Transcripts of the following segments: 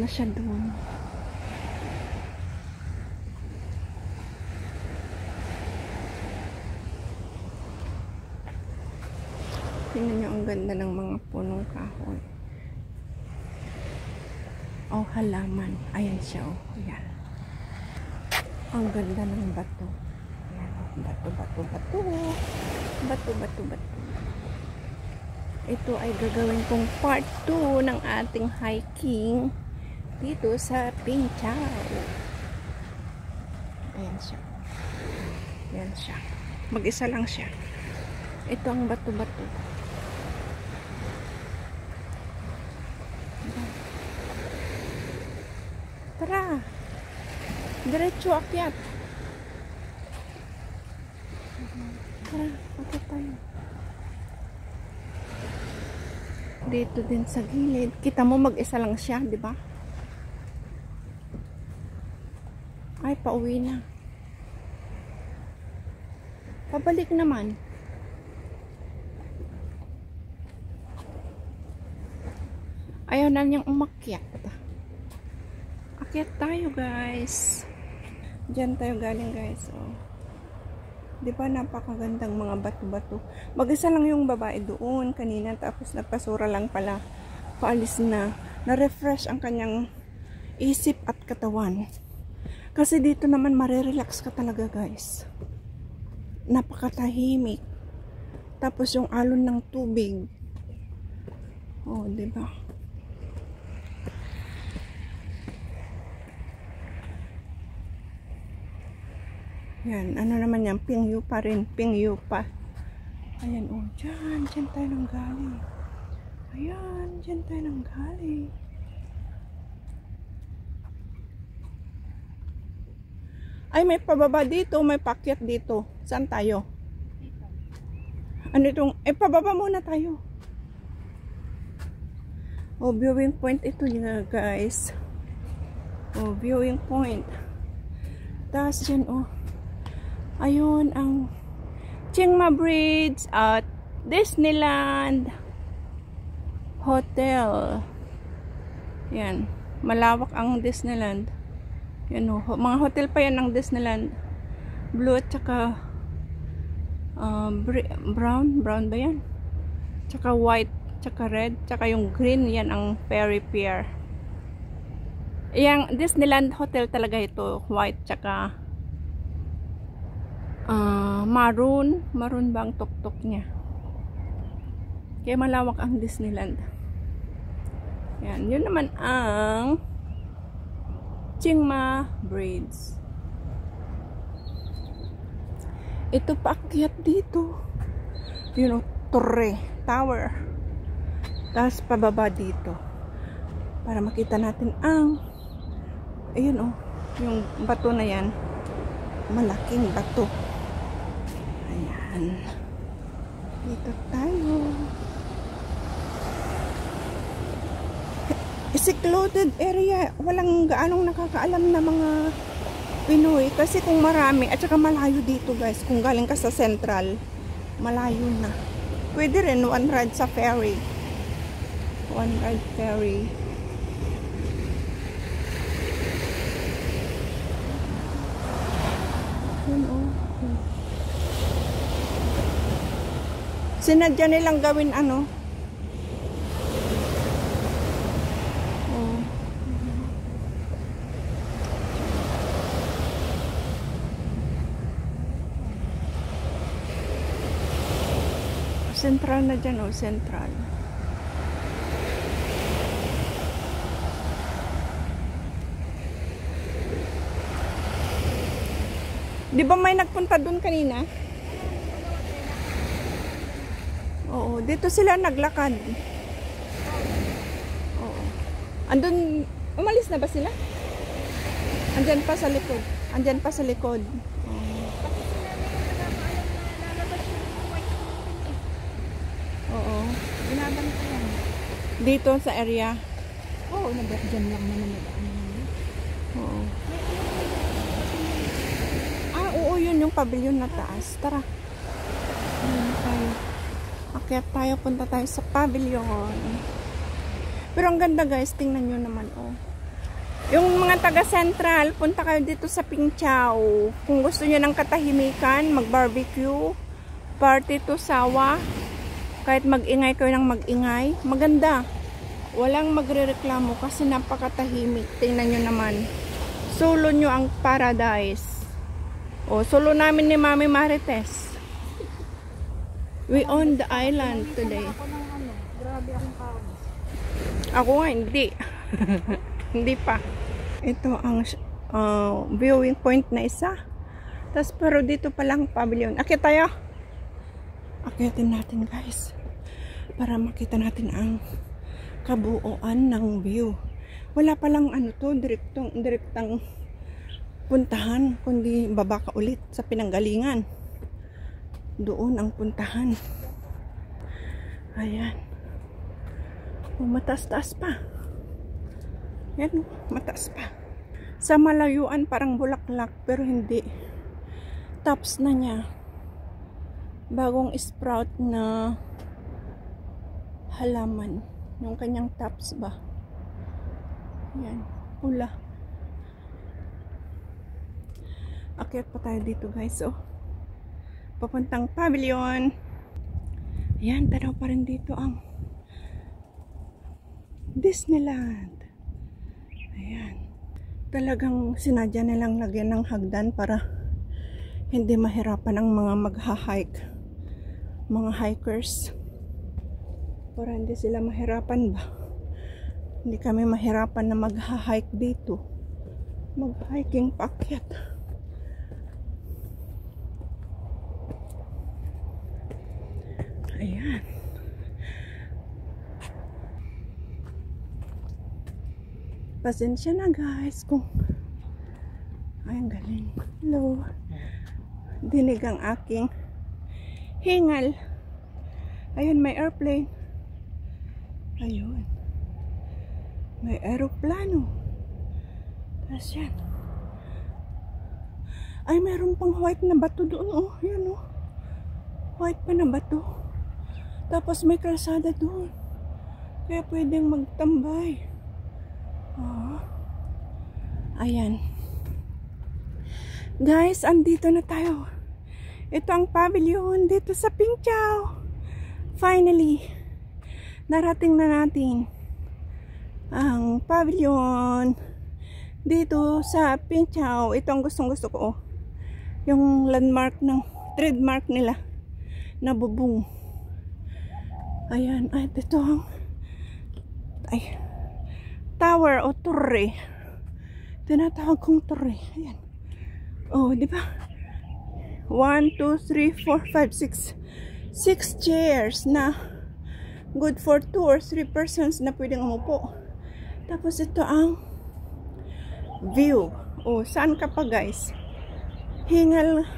siya doon. Tingnan nyo ang ganda ng mga punong kahoy. Oh, halaman. Ayan siya, oh. Ayan. Ang ganda ng bato. Ayan, oh. Bato, bato, bato. Bato, bato, bato. Ito ay gagawin kong part 2 ng ating hiking dito sa Pingchao. Ayan siya. Ayan siya. Mag-isa lang siya. Ito ang bato-bato. Tara. Diretso akyat. Tara, akyat tayo. Dito din sa gilid. Kita mo mag-isa lang siya, di ba? Ay, pauwi na. Pabalik naman. Ayaw na niyang umakyat. Akyat tayo, guys. Diyan tayo galing, guys. Oh. Di ba napakagandang mga bato-bato? Mag-isa lang yung babae doon kanina, tapos nagpasura lang pala. Paalis na. Na-refresh ang kanyang isip at katawan. Kasi dito naman marirelax ka talaga, guys. Napakatahimik. Tapos yung alon ng tubig. Oh, di ba? Yan, ano naman yan? Pingyu pa rin. Pingyu pa. Ayan, oh. Diyan tayo nang galing. Ayan, diyan tayo nang galing. Ay, may pababa dito. May pakyat dito. Saan tayo? Dito. Ano itong? Eh, pababa muna tayo. Oh, viewing point ito nga, guys. Oh, viewing point. Tapos yan, oh. Ayun ang Chiang Mai Bridge at Disneyland Hotel. Yan, malawak ang Disneyland. Yan, oh, mga hotel pa yan ng Disneyland. Blue at saka brown ba yan? Tsaka white, tsaka red, tsaka yung green, yan ang Ferry Pier. Yang Disneyland Hotel talaga ito, white tsaka maroon bang tuktok niya. Kaya malawak ang Disneyland. Yan, yun naman ang Chiang Mai Bridge. Ito paakyat dito. Yun, torre, tower. Tapos pababa dito. Para makita natin ang ayun, oh, yung bato na yan. Malaking bato. Ayan. Dito tayo. Secluded area. Walang gaanong nakakaalam na mga Pinoy. Kasi kung marami, at saka malayo dito, guys. Kung galing ka sa Central, malayo na. Pwede rin one ride sa ferry. One ride ferry. Sinadya nilang gawin ano? Oh. Central na dyan, oh, Central. Di ba may nagpunta dun kanina? Oo, dito sila naglakad. Oo. Andun, umalis na ba sila? Andyan pa sa likod. Andyan pa sa likod. Oo. Binabantayan. Dito sa area. Oo, dyan lang naman. Oo. Ah, oo, yun yung pavilion na taas. Tara. Ayan tayo. Akyat tayo, punta tayo sa pavilion. Pero ang ganda, guys, tingnan nyo naman, oh. Yung mga taga Central, punta kayo dito sa Pingchao. Kung gusto niyo ng katahimikan, mag-barbecue, party to sawa, kahit mag-ingay kayo ng mag-ingay, maganda. Walang magrereklamo kasi napakatahimik. Tingnan nyo naman. Solo nyo ang paradise. O, solo namin ni Mami Marites. We on the island today. Grabe akong pawis. Ako nga, hindi. Hindi pa. Ito ang viewing point na isa. Tapos pero dito pa lang pavilion. Akit tayo. Akitin natin guys. Para makita natin ang kabuuan ng view. Wala pa lang ano to, direktang puntahan. Kundi baba ka ulit sa pinanggalingan. Doon ang puntahan. Ayan. Mataas-taas pa. Yan, mataas pa. Sa malayuan parang bulaklak pero hindi. Tops na niya. Bagong sprout na halaman. Yung kanyang tops ba? Yan, pula. Akyat pa tayo dito guys. Oh. Papuntang pavilion. Yan, tanaw pa rin dito ang Disneyland. Ayan. Talagang sinadya nilang lagyan ng hagdan para hindi mahirapan ang mga magha-hike. Mga hikers. Para hindi sila mahirapan ba? Hindi kami mahirapan na magha-hike dito. Mag-hiking paakyat. Ayan. Pasensya na guys kung ay ang galing. Hello. Dinig ang aking hingal. Ayun, may airplane. Ayun. May aeroplano. Tapos yan. Ay, meron pang white na bato doon. Oh, yan oh. White pa na bato. Tapos may kalsada doon. Kaya pwedeng magtambay. Oh. Ayan. Guys, andito na tayo. Ito ang pavilion dito sa Pingchao. Finally, narating na natin ang pavilion dito sa Pingchao. Ito ang gustong-gusto ko. Yung landmark ng trademark nila na bubong. Ayan, at ito ang tower o torre. Tinatawag kong torre. Ayan. Oh, di ba? 1, 2, 3, 4, 5, 6. 6 chairs na good for 2 or 3 persons na pwedeng umupo. Tapos ito ang view. Oh, saan ka pa guys? Hingal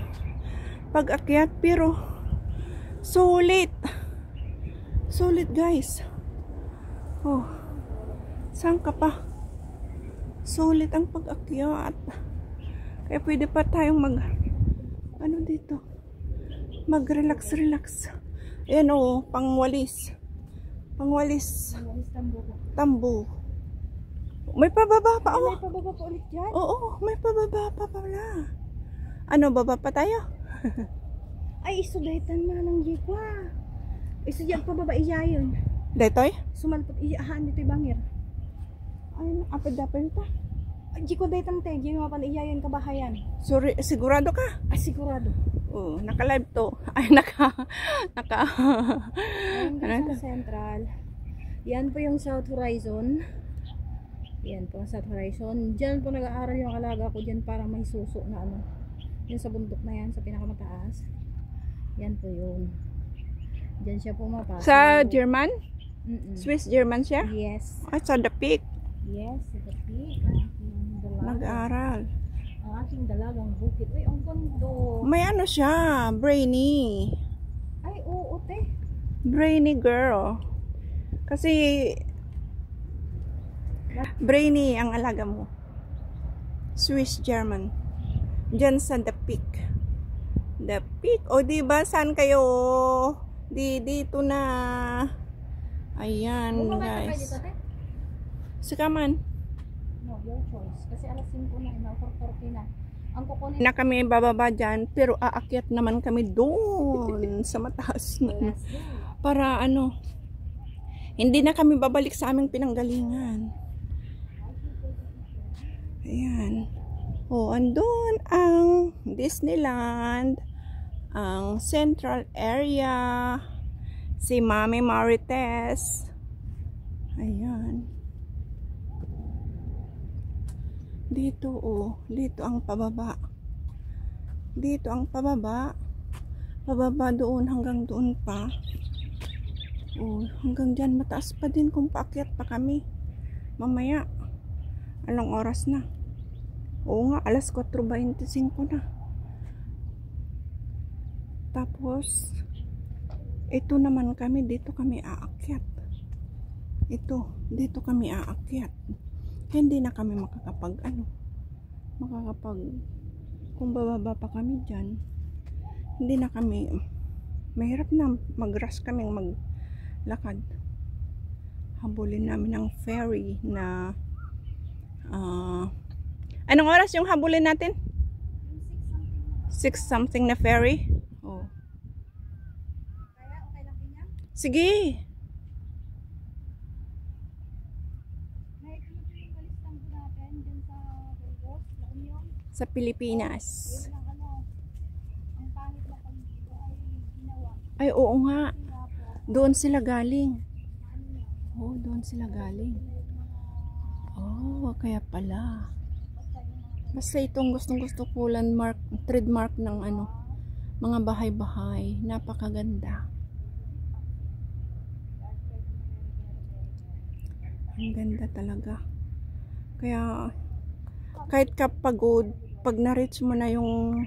pag-akyat pero sulit. Sulit guys. Oh. Saan ka pa? Sulit ang pag-akyat. Kaya pwede pa tayong ano dito? Mag-relax. Ayan o, pangwalis. Pangwalis. Tambo. May pababa pa oh. May pababa pa ulit dyan? Oo, may pababa pa pala. Ano, baba pa tayo? Ay, isudahitan mo ng jikwa. Isudyan pa baba iyayon. Detoy? Sumalpot iyahan dito'y bangir. Ay, apad-apad ta. Jiko dahitan te, ginawa iyayon kabahayan. Sorry, sigurado ka? Ay, sigurado. Oo, naka-live to. Ay, Ayan po sa Central. Yan po yung South Horizon. Yan po ang South Horizon. Diyan po nag-aaral yung alaga ko dyan, parang may suso na ano. Yung sa bundok na yan, sa pinakamataas. Yan po yun. Diyan siya pumapasok. Sa German? Swiss German siya? Yes. Ay, sa The Peak. Yes, sa The Peak. Nag-aaral. Ang aking dalagang bukit. Uy, ang gondo. May ano siya, brainy. Ay, oo, te. Brainy girl. Kasi brainy ang alaga mo. Swiss German. Diyan sa The Peak. The Peak. O diba, saan kayo? Dito na. Ayan, guys. Sikaman. No, your choice. Kasi alas 5 na, 4:30 na. Ang kukunin Na kami bababa dyan, pero aakyat naman kami doon sa mataas na. last day. Para ano, hindi na kami babalik sa aming pinanggalingan. Ayan. Oh, andun ang Disneyland, ang Central Area, si Mami Marites. Ayan. Dito, oh, dito ang pababa. Dito ang pababa. Pababa doon hanggang doon pa. Oh, hanggang dyan mataas pa din kung paakyat pa kami. Mamaya, anong oras na? Oo nga, alas 4:25 na. Tapos, ito naman kami, dito kami aakyat. Ito, dito kami aakyat. Hindi na kami kung bababa pa kami dyan, hindi na kami, mahirap na mag-rush kaming maglakad. Habulin namin ang ferry na, anong oras yung habulin natin? 6 something na ferry. Oh. Kaya, okay lang din yan? Sige. Sa Pilipinas. Ay, oo nga. Doon sila galing. Oh, doon sila galing. Oh, kaya pala. Basta itong gustong-gusto ko landmark, trademark ng ano, mga bahay-bahay. Napakaganda. Ang ganda talaga. Kaya, kahit kapagod, pag na-reach mo na yung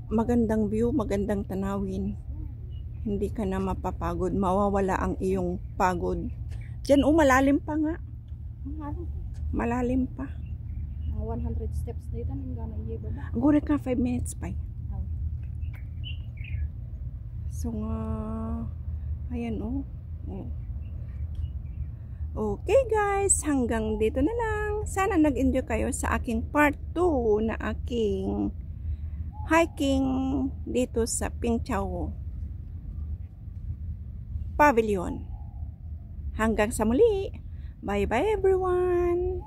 magandang view, magandang tanawin, hindi ka na mapapagod, mawawala ang iyong pagod. Diyan, malalim pa nga. Malalim pa. 100 steps dito, hanggang na baba. Gure ka, 5 minutes pa. So nga, ayan oh. Okay guys, hanggang dito na lang. Sana nag-enjoy kayo sa aking part 2 na aking hiking dito sa Pingchao Pavilion. Hanggang sa muli. Bye bye everyone.